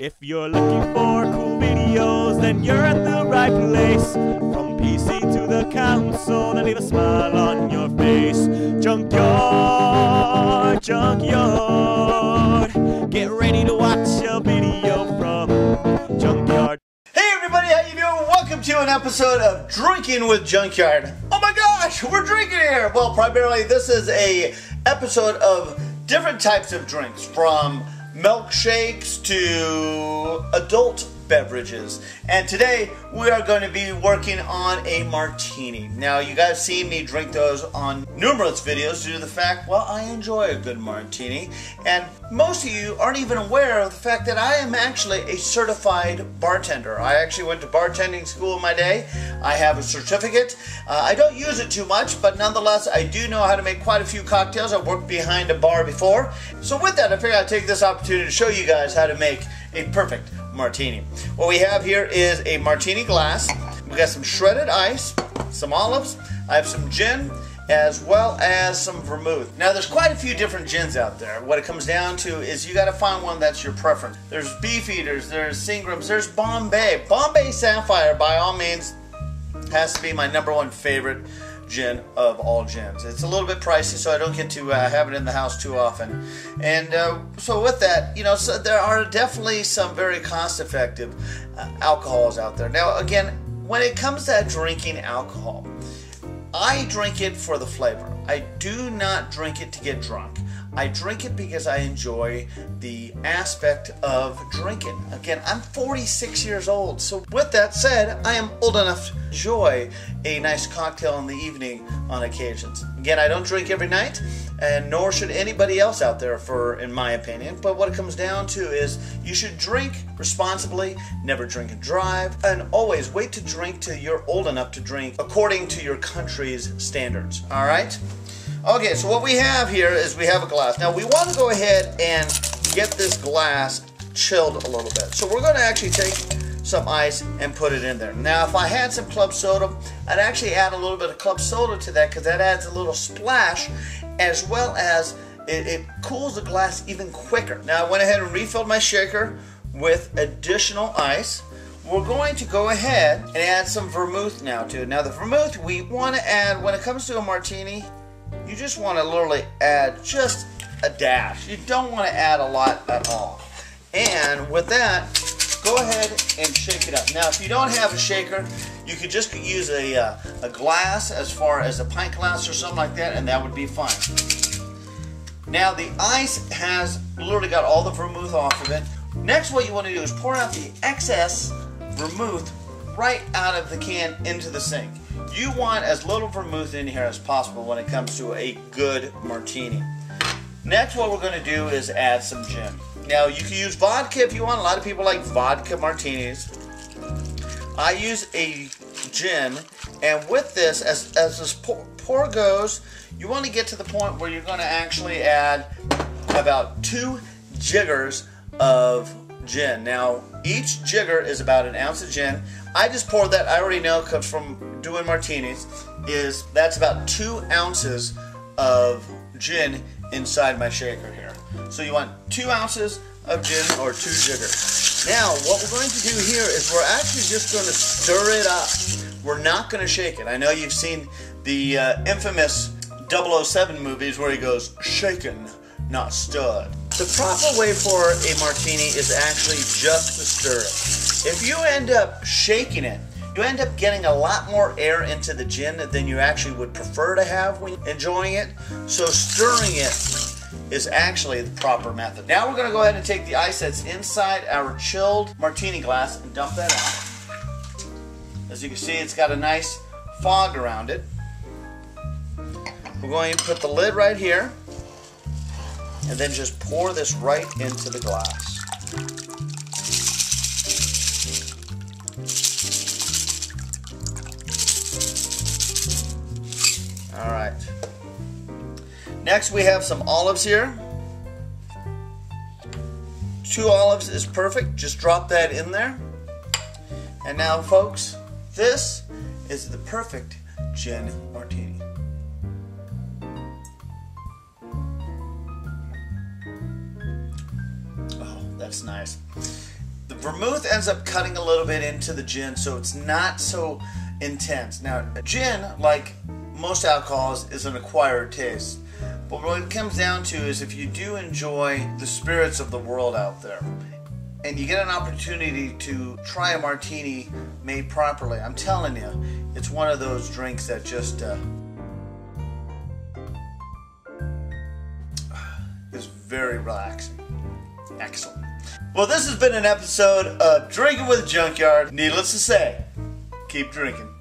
If you're looking for cool videos, then you're at the right place. From PC to the console, then leave a smile on your face. Junkyard, Junkyard. Get ready to watch a video from Junkyard. Hey everybody, how you doing? Welcome to an episode of Drinking with Junkyard. Oh my gosh, we're drinking here! Well, primarily this is a episode of different types of drinks, from milkshakes to adult beverages. And today we are going to be working on a martini. Now, you guys see me drink those on numerous videos due to the fact, well, I enjoy a good martini. And most of you aren't even aware of the fact that I am actually a certified bartender. I actually went to bartending school in my day. I have a certificate. I don't use it too much, but nonetheless, I do know how to make quite a few cocktails. I've worked behind a bar before. So with that, I figured I'd take this opportunity to show you guys how to make a perfect martini. What we have here is a martini glass. We got some shredded ice, some olives, I have some gin, as well as some vermouth. Now, there's quite a few different gins out there. What it comes down to is you got to find one that's your preference. There's Beefeaters, there's Seagrams, there's Bombay. Bombay Sapphire, by all means, has to be my #1 favorite gin of all gins. It's a little bit pricey, so I don't get to have it in the house too often. And so with that, you know, so there are definitely some very cost-effective alcohols out there. Now, again, when it comes to drinking alcohol, I drink it for the flavor. I do not drink it to get drunk. I drink it because I enjoy the aspect of drinking. Again, I'm 46 years old, so with that said, I am old enough to enjoy a nice cocktail in the evening on occasions. Again, I don't drink every night, and nor should anybody else out there, in my opinion. But what it comes down to is you should drink responsibly, never drink and drive, and always wait to drink till you're old enough to drink according to your country's standards. All right? Okay, so what we have here is we have a glass. Now, we want to go ahead and get this glass chilled a little bit. So we're going to actually take some ice and put it in there. Now, if I had some club soda, I'd actually add a little bit of club soda to that, because that adds a little splash, as well as it cools the glass even quicker. Now, I went ahead and refilled my shaker with additional ice. We're going to go ahead and add some vermouth now to it. Now, the vermouth we want to add, when it comes to a martini, you just want to literally add just a dash. You don't want to add a lot at all. And with that, go ahead and shake it up. Now, if you don't have a shaker, you could just use a glass, as far as a pint glass or something like that, and that would be fine. Now, the ice has literally got all the vermouth off of it. Next, what you want to do is pour out the excess vermouth right out of the can into the sink. You want as little vermouth in here as possible when it comes to a good martini. Next, what we're going to do is add some gin. Now, you can use vodka if you want. A lot of people like vodka martinis. I use a gin, and with this, as this pour goes, you want to get to the point where you're going to actually add about 2 jiggers of gin. Now, each jigger is about 1 ounce of gin. I just poured that. I already know, because from doing martinis, that's about 2 ounces of gin inside my shaker here. So you want 2 ounces of gin, or 2 jiggers. Now, what we're going to do here is we're actually just going to stir it up. We're not going to shake it. I know you've seen the infamous 007 movies where he goes, shaken, not stirred. The proper way for a martini is actually just to stir it. If you end up shaking it, you end up getting a lot more air into the gin than you actually would prefer to have when enjoying it. So stirring it is actually the proper method. Now we're going to go ahead and take the ice that's inside our chilled martini glass and dump that out. As you can see, it's got a nice fog around it. We're going to put the lid right here, and then just pour this right into the glass. All right. Next, we have some olives here. 2 olives is perfect. Just drop that in there. And now, folks, this is the perfect gin martini. Oh, that's nice. vermouth ends up cutting a little bit into the gin, so it's not so intense. Now, gin, like most alcohols, is an acquired taste. But what it comes down to is if you do enjoy the spirits of the world out there, and you get an opportunity to try a martini made properly, I'm telling you, it's one of those drinks that just is very relaxing. Excellent. Well, this has been an episode of Drinking with Junkyard. Needless to say, keep drinking.